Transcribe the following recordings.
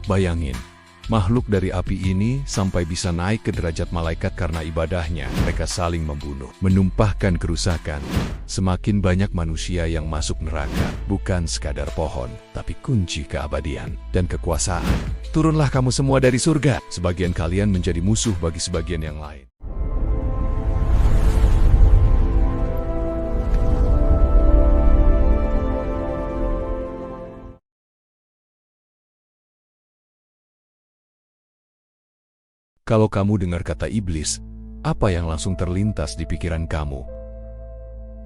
Bayangin, makhluk dari api ini sampai bisa naik ke derajat malaikat karena ibadahnya. Mereka saling membunuh, menumpahkan kerusakan. Semakin banyak manusia yang masuk neraka, bukan sekadar pohon, tapi kunci keabadian dan kekuasaan. Turunlah kamu semua dari surga. Sebagian kalian menjadi musuh bagi sebagian yang lain. Kalau kamu dengar kata iblis, apa yang langsung terlintas di pikiran kamu?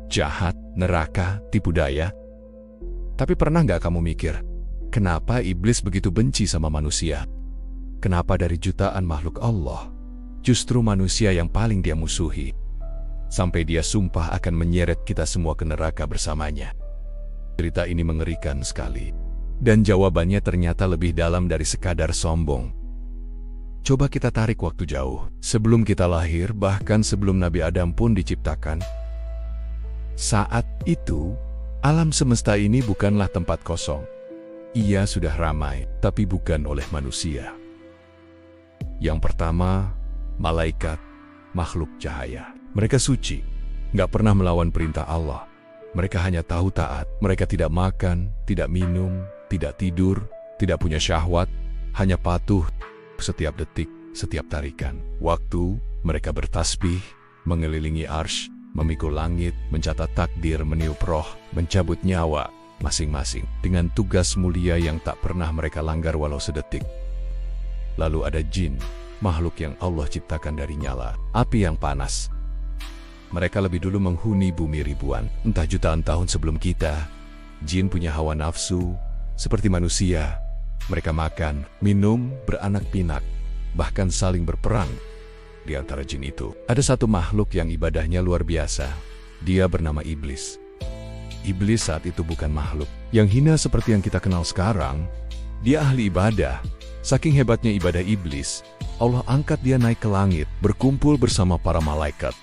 Jahat, neraka, tipu daya? Tapi pernah nggak kamu mikir, kenapa iblis begitu benci sama manusia? Kenapa dari jutaan makhluk Allah, justru manusia yang paling dia musuhi? Sampai dia sumpah akan menyeret kita semua ke neraka bersamanya. Cerita ini mengerikan sekali. Dan jawabannya ternyata lebih dalam dari sekadar sombong. Coba kita tarik waktu jauh, sebelum kita lahir, bahkan sebelum Nabi Adam pun diciptakan. Saat itu, alam semesta ini bukanlah tempat kosong. Ia sudah ramai, tapi bukan oleh manusia. Yang pertama, malaikat, makhluk cahaya. Mereka suci, nggak pernah melawan perintah Allah. Mereka hanya tahu taat. Mereka tidak makan, tidak minum, tidak tidur, tidak punya syahwat, hanya patuh. Setiap detik, setiap tarikan waktu, mereka bertasbih, mengelilingi arsy, memikul langit, mencatat takdir, meniup roh, mencabut nyawa masing-masing dengan tugas mulia yang tak pernah mereka langgar walau sedetik. Lalu ada jin, makhluk yang Allah ciptakan dari nyala api yang panas. Mereka lebih dulu menghuni bumi ribuan, entah jutaan tahun sebelum kita. Jin punya hawa nafsu seperti manusia. Mereka makan, minum, beranak pinak, bahkan saling berperang. Di antara jin itu, ada satu makhluk yang ibadahnya luar biasa. Dia bernama iblis. Iblis saat itu bukan makhluk yang hina seperti yang kita kenal sekarang. Dia ahli ibadah. Saking hebatnya ibadah iblis, Allah angkat dia naik ke langit, berkumpul bersama para malaikat.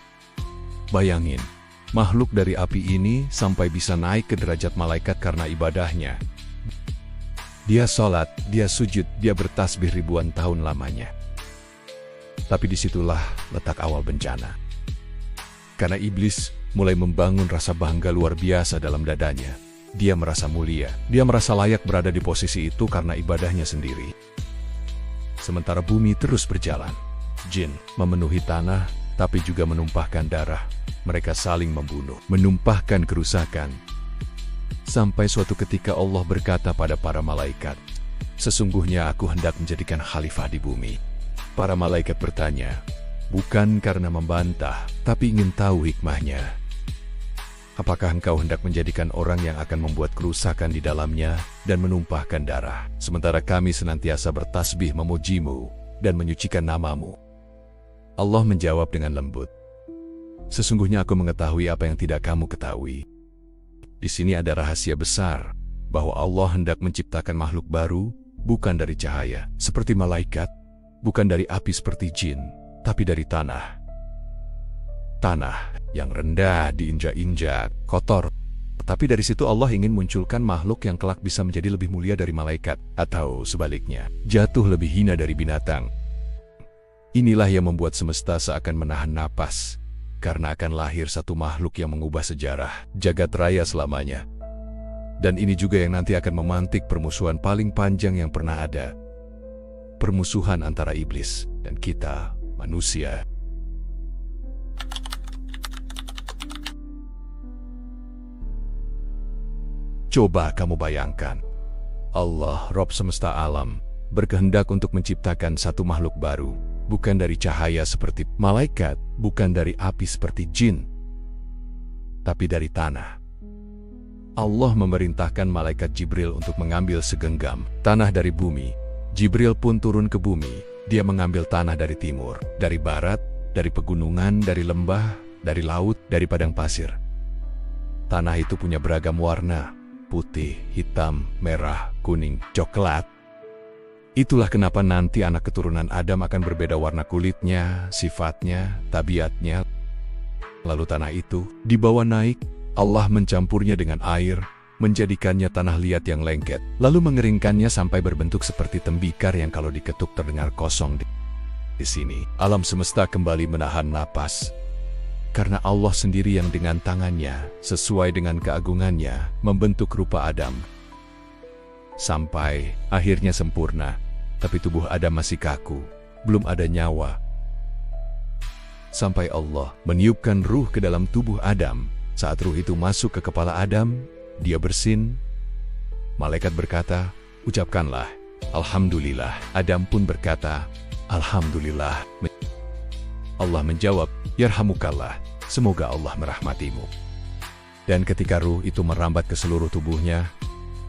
Bayangin, makhluk dari api ini sampai bisa naik ke derajat malaikat karena ibadahnya. Dia sholat, dia sujud, dia bertasbih ribuan tahun lamanya. Tapi disitulah letak awal bencana. Karena iblis mulai membangun rasa bangga luar biasa dalam dadanya. Dia merasa mulia, dia merasa layak berada di posisi itu karena ibadahnya sendiri. Sementara bumi terus berjalan. Jin memenuhi tanah, tapi juga menumpahkan darah. Mereka saling membunuh, menumpahkan kerusakan. Sampai suatu ketika Allah berkata pada para malaikat, "Sesungguhnya aku hendak menjadikan khalifah di bumi." Para malaikat bertanya, bukan karena membantah, tapi ingin tahu hikmahnya. Apakah engkau hendak menjadikan orang yang akan membuat kerusakan di dalamnya dan menumpahkan darah, sementara kami senantiasa bertasbih memujimu dan menyucikan namamu? Allah menjawab dengan lembut, "Sesungguhnya aku mengetahui apa yang tidak kamu ketahui." Di sini ada rahasia besar, bahwa Allah hendak menciptakan makhluk baru, bukan dari cahaya, seperti malaikat, bukan dari api seperti jin, tapi dari tanah. Tanah yang rendah, diinjak-injak, kotor. Tapi dari situ Allah ingin munculkan makhluk yang kelak bisa menjadi lebih mulia dari malaikat, atau sebaliknya, jatuh lebih hina dari binatang. Inilah yang membuat semesta seakan menahan napas. Karena akan lahir satu makhluk yang mengubah sejarah jagat raya selamanya. Dan ini juga yang nanti akan memantik permusuhan paling panjang yang pernah ada. Permusuhan antara iblis dan kita, manusia. Coba kamu bayangkan, Allah, Rob semesta alam, berkehendak untuk menciptakan satu makhluk baru. Bukan dari cahaya seperti malaikat, bukan dari api seperti jin, tapi dari tanah. Allah memerintahkan malaikat Jibril untuk mengambil segenggam tanah dari bumi. Jibril pun turun ke bumi. Dia mengambil tanah dari timur, dari barat, dari pegunungan, dari lembah, dari laut, dari padang pasir. Tanah itu punya beragam warna, putih, hitam, merah, kuning, coklat. Itulah kenapa nanti anak keturunan Adam akan berbeda warna kulitnya, sifatnya, tabiatnya. Lalu tanah itu dibawa naik, Allah mencampurnya dengan air, menjadikannya tanah liat yang lengket, lalu mengeringkannya sampai berbentuk seperti tembikar yang kalau diketuk terdengar kosong. Di sini, alam semesta kembali menahan napas. Karena Allah sendiri yang dengan tangannya, sesuai dengan keagungannya, membentuk rupa Adam. Sampai akhirnya sempurna, tapi tubuh Adam masih kaku, belum ada nyawa. Sampai Allah meniupkan ruh ke dalam tubuh Adam. Saat ruh itu masuk ke kepala Adam, dia bersin. Malaikat berkata, "Ucapkanlah, Alhamdulillah." Adam pun berkata, "Alhamdulillah." Allah menjawab, "Yarhamukallah, semoga Allah merahmatimu." Dan ketika ruh itu merambat ke seluruh tubuhnya,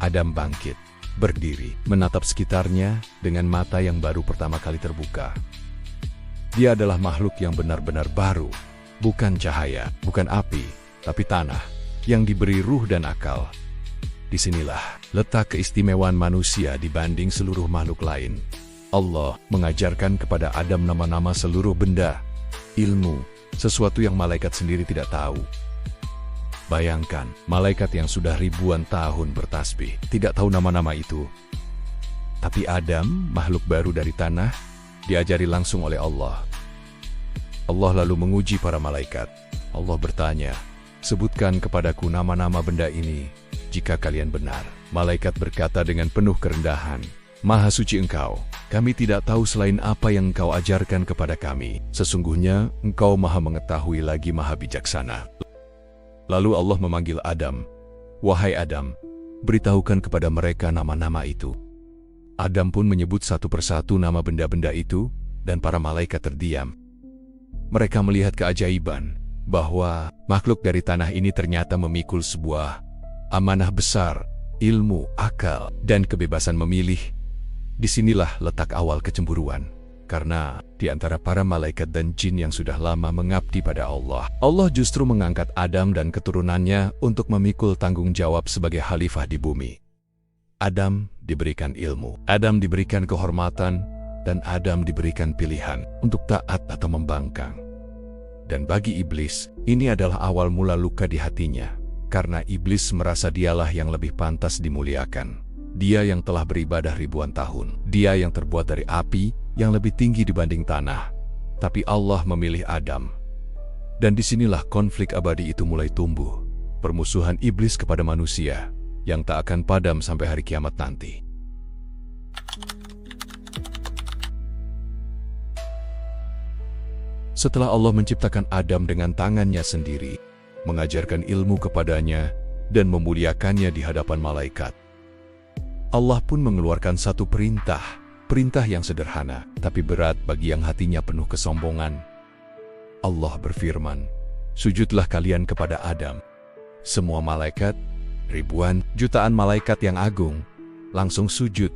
Adam bangkit, berdiri, menatap sekitarnya dengan mata yang baru pertama kali terbuka. Dia adalah makhluk yang benar-benar baru, bukan cahaya, bukan api, tapi tanah, yang diberi ruh dan akal. Disinilah letak keistimewaan manusia dibanding seluruh makhluk lain. Allah mengajarkan kepada Adam nama-nama seluruh benda, ilmu, sesuatu yang malaikat sendiri tidak tahu. Bayangkan, malaikat yang sudah ribuan tahun bertasbih, tidak tahu nama-nama itu. Tapi Adam, makhluk baru dari tanah, diajari langsung oleh Allah. Allah lalu menguji para malaikat. Allah bertanya, "Sebutkan kepadaku nama-nama benda ini, jika kalian benar." Malaikat berkata dengan penuh kerendahan, "Maha suci Engkau, kami tidak tahu selain apa yang Engkau ajarkan kepada kami. Sesungguhnya Engkau maha mengetahui lagi maha bijaksana." Lalu Allah memanggil Adam, "Wahai Adam, beritahukan kepada mereka nama-nama itu." Adam pun menyebut satu persatu nama benda-benda itu, dan para malaikat terdiam. Mereka melihat keajaiban, bahwa makhluk dari tanah ini ternyata memikul sebuah amanah besar, ilmu, akal, dan kebebasan memilih. Disinilah letak awal kecemburuan, karena di antara para malaikat dan jin yang sudah lama mengabdi pada Allah, Allah justru mengangkat Adam dan keturunannya untuk memikul tanggung jawab sebagai khalifah di bumi. Adam diberikan ilmu, Adam diberikan kehormatan, dan Adam diberikan pilihan untuk taat atau membangkang. Dan bagi iblis, ini adalah awal mula luka di hatinya, karena iblis merasa dialah yang lebih pantas dimuliakan. Dia yang telah beribadah ribuan tahun, dia yang terbuat dari api yang lebih tinggi dibanding tanah. Tapi Allah memilih Adam. Dan disinilah konflik abadi itu mulai tumbuh, permusuhan iblis kepada manusia, yang tak akan padam sampai hari kiamat nanti. Setelah Allah menciptakan Adam dengan tangannya sendiri, mengajarkan ilmu kepadanya, dan memuliakannya di hadapan malaikat, Allah pun mengeluarkan satu perintah yang sederhana, tapi berat bagi yang hatinya penuh kesombongan. Allah berfirman, "Sujudlah kalian kepada Adam." Semua malaikat, ribuan, jutaan malaikat yang agung, langsung sujud.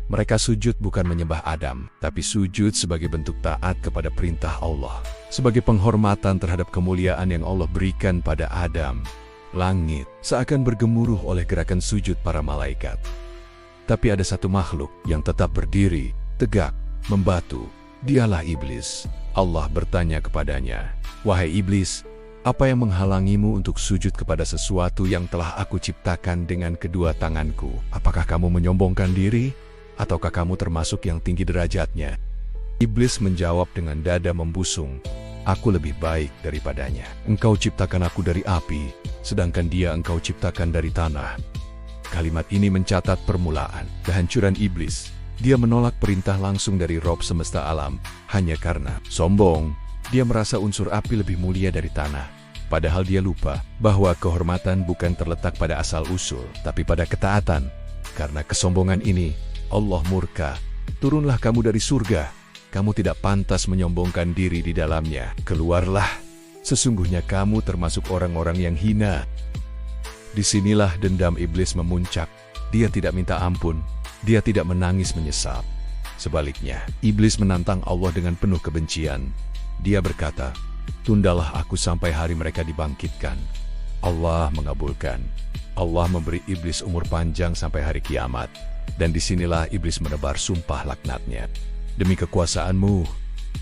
Mereka sujud bukan menyembah Adam, tapi sujud sebagai bentuk taat kepada perintah Allah, sebagai penghormatan terhadap kemuliaan yang Allah berikan pada Adam. Langit seakan bergemuruh oleh gerakan sujud para malaikat. Tapi ada satu makhluk yang tetap berdiri, tegak, membatu. Dialah iblis. Allah bertanya kepadanya, "Wahai iblis, apa yang menghalangimu untuk sujud kepada sesuatu yang telah aku ciptakan dengan kedua tanganku? Apakah kamu menyombongkan diri? Ataukah kamu termasuk yang tinggi derajatnya?" Iblis menjawab dengan dada membusung, "Aku lebih baik daripadanya. Engkau ciptakan aku dari api, sedangkan dia engkau ciptakan dari tanah." Kalimat ini mencatat permulaan kehancuran iblis. Dia menolak perintah langsung dari Rob semesta alam, hanya karena sombong. Dia merasa unsur api lebih mulia dari tanah. Padahal dia lupa bahwa kehormatan bukan terletak pada asal-usul, tapi pada ketaatan. Karena kesombongan ini, Allah murka. "Turunlah kamu dari surga. Kamu tidak pantas menyombongkan diri di dalamnya. Keluarlah. Sesungguhnya kamu termasuk orang-orang yang hina." Disinilah dendam iblis memuncak. Dia tidak minta ampun. Dia tidak menangis menyesal. Sebaliknya, iblis menantang Allah dengan penuh kebencian. Dia berkata, "Tundalah aku sampai hari mereka dibangkitkan." Allah mengabulkan. Allah memberi iblis umur panjang sampai hari kiamat. Dan disinilah iblis menebar sumpah laknatnya. "Demi kekuasaanmu,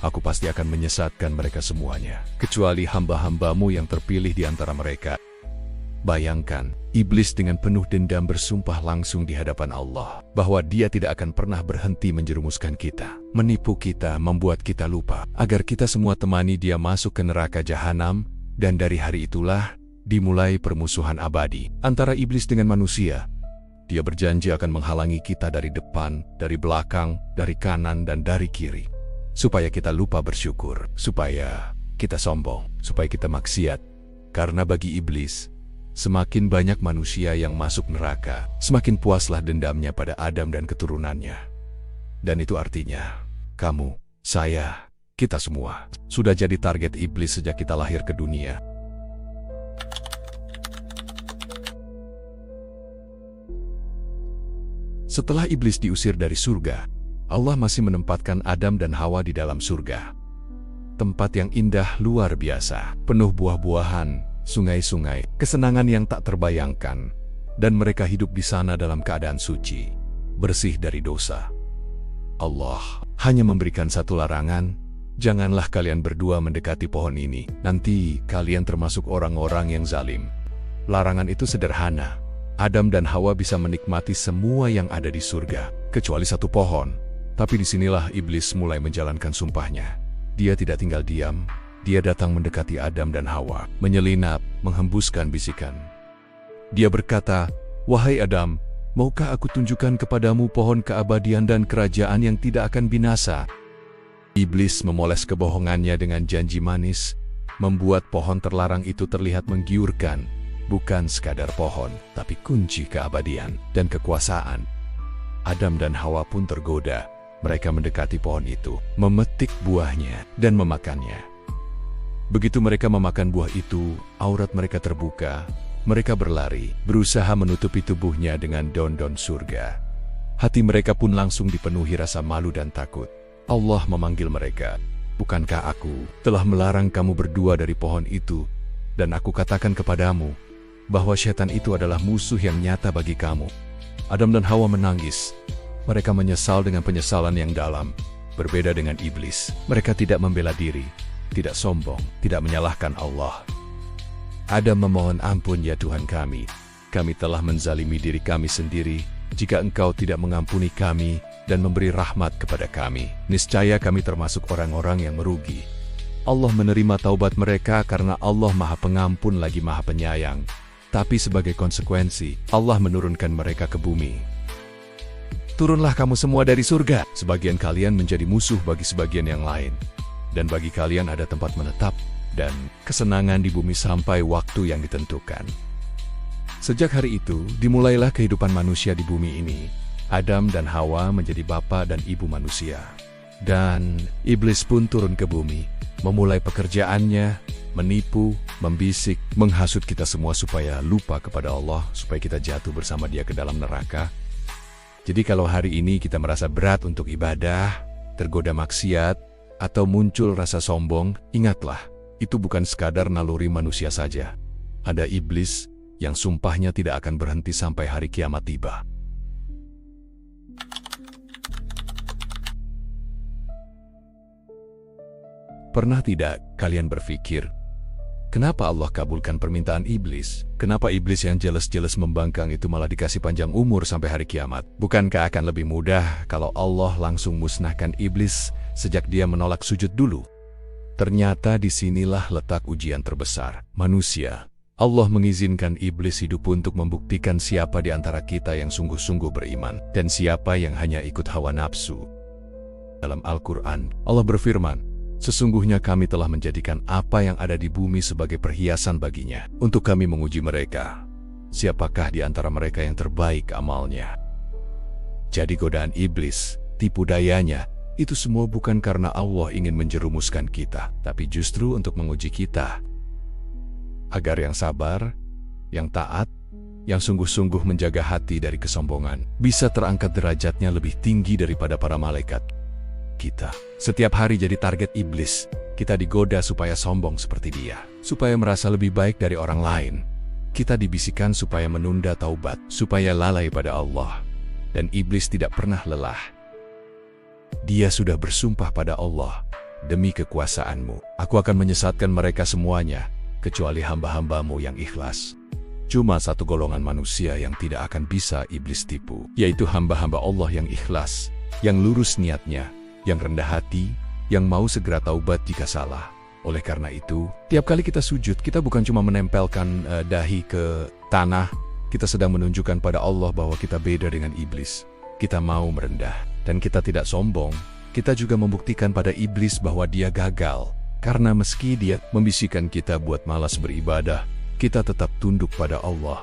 aku pasti akan menyesatkan mereka semuanya, kecuali hamba-hambamu yang terpilih di antara mereka." Bayangkan, iblis dengan penuh dendam bersumpah langsung di hadapan Allah bahwa dia tidak akan pernah berhenti menjerumuskan kita, menipu kita, membuat kita lupa, agar kita semua temani dia masuk ke neraka jahanam, dan dari hari itulah dimulai permusuhan abadi antara iblis dengan manusia. Dia berjanji akan menghalangi kita dari depan, dari belakang, dari kanan, dan dari kiri, supaya kita lupa bersyukur, supaya kita sombong, supaya kita maksiat. Karena bagi iblis, semakin banyak manusia yang masuk neraka, semakin puaslah dendamnya pada Adam dan keturunannya. Dan itu artinya, kamu, saya, kita semua, sudah jadi target iblis sejak kita lahir ke dunia. Setelah iblis diusir dari surga, Allah masih menempatkan Adam dan Hawa di dalam surga. Tempat yang indah luar biasa, penuh buah-buahan, sungai-sungai, kesenangan yang tak terbayangkan, dan mereka hidup di sana dalam keadaan suci, bersih dari dosa. Allah hanya memberikan satu larangan, janganlah kalian berdua mendekati pohon ini, nanti kalian termasuk orang-orang yang zalim. Larangan itu sederhana, Adam dan Hawa bisa menikmati semua yang ada di surga, kecuali satu pohon. Tapi disinilah iblis mulai menjalankan sumpahnya. Dia tidak tinggal diam. Dia datang mendekati Adam dan Hawa, menyelinap, menghembuskan bisikan. Dia berkata, "Wahai Adam, maukah aku tunjukkan kepadamu pohon keabadian dan kerajaan yang tidak akan binasa?" Iblis memoles kebohongannya dengan janji manis, membuat pohon terlarang itu terlihat menggiurkan, bukan sekadar pohon, tapi kunci keabadian dan kekuasaan. Adam dan Hawa pun tergoda. Mereka mendekati pohon itu, memetik buahnya, dan memakannya. Begitu mereka memakan buah itu, aurat mereka terbuka. Mereka berlari, berusaha menutupi tubuhnya dengan daun-daun surga. Hati mereka pun langsung dipenuhi rasa malu dan takut. Allah memanggil mereka, "Bukankah aku telah melarang kamu berdua dari pohon itu, dan aku katakan kepadamu bahwa setan itu adalah musuh yang nyata bagi kamu?" Adam dan Hawa menangis. Mereka menyesal dengan penyesalan yang dalam. Berbeda dengan iblis, mereka tidak membela diri, tidak sombong, tidak menyalahkan Allah. Adam memohon ampun, "Ya Tuhan kami telah menzalimi diri kami sendiri. Jika Engkau tidak mengampuni kami dan memberi rahmat kepada kami, niscaya kami termasuk orang-orang yang merugi." Allah menerima taubat mereka karena Allah Maha Pengampun lagi Maha Penyayang. Tapi sebagai konsekuensi, Allah menurunkan mereka ke bumi. "Turunlah kamu semua dari surga. Sebagian kalian menjadi musuh bagi sebagian yang lain. Dan bagi kalian ada tempat menetap dan kesenangan di bumi sampai waktu yang ditentukan." Sejak hari itu, dimulailah kehidupan manusia di bumi ini. Adam dan Hawa menjadi bapa dan ibu manusia. Dan iblis pun turun ke bumi, memulai pekerjaannya, menipu, membisik, menghasut kita semua supaya lupa kepada Allah, supaya kita jatuh bersama Dia ke dalam neraka. Jadi kalau hari ini kita merasa berat untuk ibadah, tergoda maksiat, atau muncul rasa sombong, ingatlah, itu bukan sekadar naluri manusia saja. Ada iblis yang sumpahnya tidak akan berhenti sampai hari kiamat tiba. Pernah tidak kalian berpikir, kenapa Allah kabulkan permintaan iblis? Kenapa iblis yang jelas-jelas membangkang itu malah dikasih panjang umur sampai hari kiamat? Bukankah akan lebih mudah kalau Allah langsung musnahkan iblis sejak dia menolak sujud dulu? Ternyata disinilah letak ujian terbesar manusia. Allah mengizinkan iblis hidup untuk membuktikan siapa di antara kita yang sungguh-sungguh beriman dan siapa yang hanya ikut hawa nafsu. Dalam Al-Quran, Allah berfirman, "Sesungguhnya kami telah menjadikan apa yang ada di bumi sebagai perhiasan baginya, untuk kami menguji mereka. Siapakah di antara mereka yang terbaik amalnya?" Jadi godaan iblis, tipu dayanya, itu semua bukan karena Allah ingin menjerumuskan kita, tapi justru untuk menguji kita. Agar yang sabar, yang taat, yang sungguh-sungguh menjaga hati dari kesombongan, bisa terangkat derajatnya lebih tinggi daripada para malaikat. Kita setiap hari jadi target iblis. Kita digoda supaya sombong seperti dia, supaya merasa lebih baik dari orang lain. Kita dibisikkan supaya menunda taubat, supaya lalai pada Allah. Dan iblis tidak pernah lelah. Dia sudah bersumpah pada Allah, "Demi kekuasaanmu, aku akan menyesatkan mereka semuanya, kecuali hamba-hambamu yang ikhlas." Cuma satu golongan manusia yang tidak akan bisa iblis tipu, yaitu hamba-hamba Allah yang ikhlas, yang lurus niatnya, yang rendah hati, yang mau segera taubat jika salah. Oleh karena itu, tiap kali kita sujud, kita bukan cuma menempelkan dahi ke tanah, kita sedang menunjukkan pada Allah bahwa kita beda dengan iblis. Kita mau merendah, dan kita tidak sombong. Kita juga membuktikan pada iblis bahwa dia gagal. Karena meski dia membisikkan kita buat malas beribadah, kita tetap tunduk pada Allah.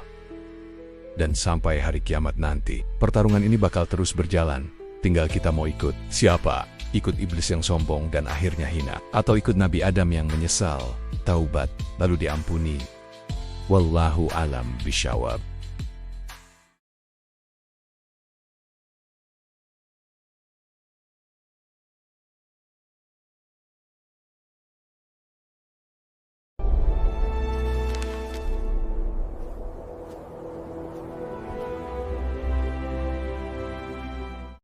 Dan sampai hari kiamat nanti, pertarungan ini bakal terus berjalan. Tinggal kita mau ikut siapa? Ikut iblis yang sombong dan akhirnya hina, atau ikut Nabi Adam yang menyesal, taubat, lalu diampuni. Wallahu alam bisyawab.